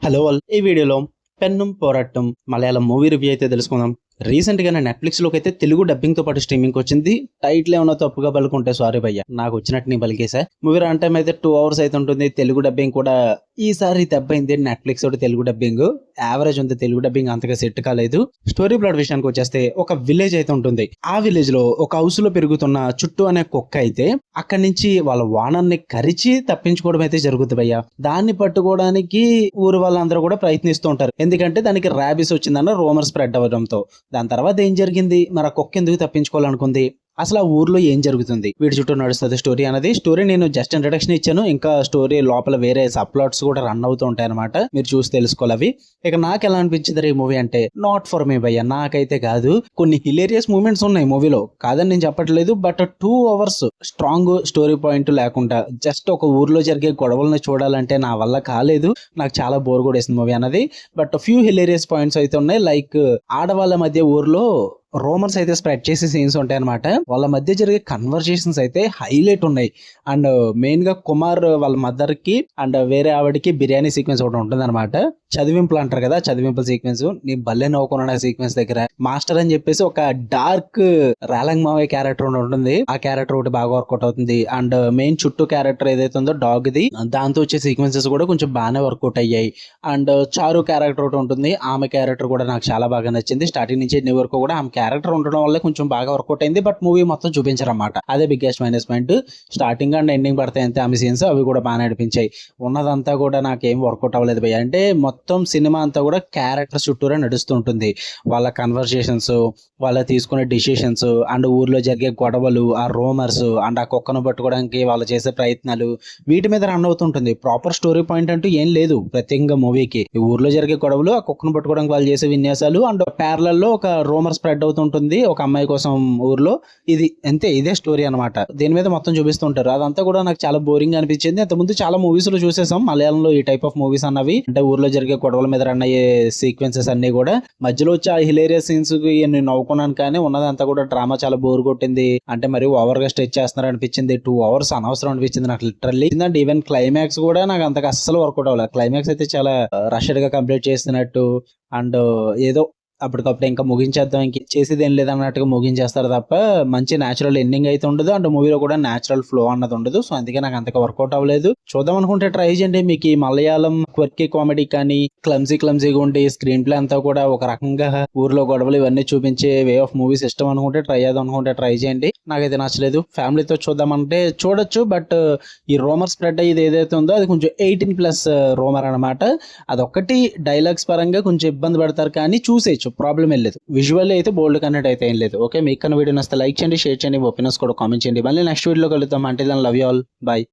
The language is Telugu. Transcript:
హలో ఆల్, ఈ వీడియోలో పెన్నుం పోరాటం మలయాళం మూవీ రివ్యూ అయితే తెలుసుకుందాం. రీసెంట్ గానే నెట్ఫ్లిక్స్ లోకి అయితే తెలుగు డబ్బింగ్ తో పాటు స్ట్రీమింగ్ వచ్చింది. టైటిల్ ఏమన్నా తప్పుగా పలుకుంటే సారీ భయ్య, నాకు వచ్చినట్టు నీ పలికేసా. మూవీ రన్ టైం అయితే 2 hours అయితే ఉంటుంది. తెలుగు డబ్బింగ్ కూడా ఈసారి దెబ్బైంది. నెట్ఫ్లిక్స్ తోటి తెలుగు డబ్బింగ్ యావరేజ్ ఉంది, తెలుగు డబ్బింగ్ అంతగా సెట్ కాలేదు. స్టోరీ ప్లాట్ విషయానికి వచ్చేస్తే ఒక విలేజ్ అయితే ఉంటుంది. ఆ విలేజ్ లో ఒక హౌస్ లో పెరుగుతున్న చుట్టూ అనే కుక్క అయితే అక్కడి నుంచి వాళ్ళ వానర్ని కరిచి తప్పించుకోవడం అయితే జరుగుతుంది భయ్య. దాన్ని పట్టుకోవడానికి ఊరు వాళ్ళందరూ కూడా ప్రయత్నిస్తూ ఉంటారు. ఎందుకంటే దానికి ర్యాబిస్ వచ్చిందన్న రూమర్ స్ప్రెడ్ అవ్వడంతో. దాని తర్వాత ఏం జరిగింది, మరి ఆ కుక్క ఎందుకు తప్పించుకోవాలనుకుంది, అసలు ఆ ఊర్లో ఏం జరుగుతుంది, వీడి చుట్టూ నడుస్తుంది స్టోరీ అనేది. స్టోరీ నేను జస్ట్ ఇంట్రడక్షన్ ఇచ్చాను, ఇంకా స్టోరీ లోపల వేరే సబ్ ప్లాట్స్ కూడా రన్ అవుతూ ఉంటాయి అనమాట. మీరు చూసి తెలుసుకోవాలి అవి. ఇక నాకు ఎలా అనిపించింది ఈ మూవీ అంటే, నాట్ ఫర్ మీ భయ్య, నాకైతే కాదు. కొన్ని హిలేరియస్ మూమెంట్స్ ఉన్నాయి మూవీలో, కాదని నేను చెప్పట్లేదు. But 2 hours strong story point లేకుండా జస్ట్ ఒక ఊర్లో జరిగే గొడవలను చూడాలంటే నా వల్ల కాలేదు. నాకు చాలా బోర్ కూడా వేసింది మూవీ అన్నది. బట్ ఫ్యూ హిలేరియస్ పాయింట్స్ అయితే ఉన్నాయి. లైక్ ఆడవాళ్ళ మధ్య ఊర్లో రోమర్స్ అయితే స్ప్రెడ్ చేసే సీన్స్ ఉంటాయి అనమాట. వాళ్ళ మధ్య జరిగే కన్వర్సేషన్స్ అయితే హైలైట్ ఉన్నాయి. అండ్ మెయిన్ గా కుమార్ వాళ్ళ మదర్ కి అండ్ వేరే ఆవిడకి బిర్యానీ సీక్వెన్స్ ఒకటి ఉంటుంది అనమాట. చదివింపులు అంటారు కదా, చదివింపుల సీక్వెన్స్. నీ భలే నవ్వుకున్నాను ఆ సీక్వెన్స్ దగ్గర. మాస్టర్ అని చెప్పేసి ఒక డార్క్ రాలంగ్ మావయ్య క్యారెక్టర్ ఉంటుంది. ఆ క్యారెక్టర్ ఒకటి బాగా వర్కౌట్ అవుతుంది. అండ్ మెయిన్ చుట్టూ క్యారెక్టర్ ఏదైతే ఉందో డాగ్ ది, దాంతో వచ్చే సీక్వెన్సెస్ కూడా కొంచెం బాగానే వర్కౌట్ అయ్యాయి. అండ్ చారు క్యారెక్టర్ ఒకటి ఉంటుంది. ఆమె క్యారెక్టర్ కూడా నాకు చాలా బాగా నచ్చింది. స్టార్టింగ్ నుంచి ఎండింగ్ వరకు కూడా ఆమె క్యారెక్టర్ ఉండడం వల్ల కొంచెం బాగా వర్కౌట్ అయింది. బట్ మూవీ మొత్తం చూపించారన్నమాట. అదే biggest minus point. Starting and ending పడతాయి అంతే ఆమె సీన్స్, అవి కూడా బాగా నడిపించాయి. ఉన్నదంతా కూడా నాకేం వర్కౌట్ అవ్వలేదు భయ్య. అంటే మొత్తం సినిమా అంతా కూడా క్యారెక్టర్ చుట్టూరే నడుస్తుంటుంది. వాళ్ళ కన్వర్సేషన్స్, వాళ్ళ తీసుకునే డిసిషన్స్, అండ్ ఊర్లో జరిగే గొడవలు, ఆ రోమర్స్, అండ్ ఆ కుక్కను పట్టుకోవడానికి వాళ్ళు చేసే ప్రయత్నాలు, వీటి మీద రన్ అవుతుంటుంది. ప్రాపర్ స్టోరీ పాయింట్ అంటూ ఏం లేదు ప్రత్యేకంగా మూవీకి. ఈ ఊర్లో జరిగే గొడవలు, ఆ కుక్కను పట్టుకోవడానికి వాళ్ళు చేసే విన్యాసాలు, అండ్ ప్యారలల్లో ఒక రోమర్ స్ప్రెడ్ అవుతుంటుంది ఒక అమ్మాయి కోసం ఊర్లో. ఇది అంతే, ఇదే స్టోరీ అనమాట. దీని మీద మొత్తం చూపిస్తుంటారు. అదంతా కూడా నాకు చాలా బోరింగ్ అనిపించింది. అంతకుముందు చాలా మూవీస్ లో చూసేసాం మలయాళంలో ఈ టైప్ ఆఫ్ మూవీస్ అన్నవి. అంటే ఊర్లో జరిగే గొడవల మీద రన్ అయ్యే సీక్వెన్సెస్ అన్ని కూడా. మధ్యలో వచ్చి ఆ హిలేరియస్ సీన్స్ నేను నవ్వుకున్నాను, కానీ ఉన్నదంతా కూడా డ్రామా చాలా బోర్ కొట్టింది. అంటే మరి ఓవర్ గా స్ట్రెచ్ చేస్తున్నారు అనిపించింది. 2 hours అనవసరం అనిపించింది నాకు లిటరల్లీ. అంటే ఈవెన్ క్లైమాక్స్ కూడా నాకు అంతగా అస్సలు వర్కౌట్ అవ్వలేదు. క్లైమాక్స్ అయితే చాలా రష్డ్ గా కంప్లీట్ చేస్తున్నట్టు, అండ్ ఏదో అప్పటికప్పుడు ఇంకా ముగించేద్దాం, ఇంక చేసేది ఏం లేదన్నట్టుగా ముగించేస్తారు తప్ప మంచి న్యాచురల్ ఎండింగ్ అయితే ఉండదు. అండ్ మూవీలో కూడా న్యాచురల్ ఫ్లో అన్నది ఉండదు. సో అందుకే నాకు అంతగా వర్కౌట్ అవ్వలేదు. చూద్దాం అనుకుంటే ట్రై చేయండి. మీకు ఈ మలయాళం క్వర్కీ కామెడీ కానీ క్లమ్సీగా ఉండి స్క్రీన్ ప్లే అంతా కూడా ఒక రకంగా ఊర్లో గొడవలు ఇవన్నీ చూపించే వే ఆఫ్ మూవీస్ ఇష్టం అనుకుంటే ట్రై చేద్దాం అనుకుంటే ట్రై చేయండి. నాకైతే నచ్చలేదు. ఫ్యామిలీతో చూద్దామంటే చూడొచ్చు. బట్ ఈ రోమర్ స్ప్రెడ్ అయ్యేది ఏదైతే ఉందో అది కొంచెం 18+ రోమర్ అనమాట. అదొక్కటి డైలాగ్స్ పరంగా కొంచెం ఇబ్బంది పడతారు, కానీ చూసేయచ్చు, ప్రాబ్లం ఏం లేదు. విజువల్ అయితే బోల్డ్ కనెక్ట్ అయితే ఏం లేదు. ఓకే, మీకు కన్నా వీడియో నచ్చితే లైక్ చేయండి, షేర్ చేయండి, ఒపీనియన్స్ కూడా కామెంట్ చేయండి. మళ్ళీ నెక్స్ట్ వీడియోలో కలుద్దాం. అంటే లవ్ యూ ఆల్, బాయ్.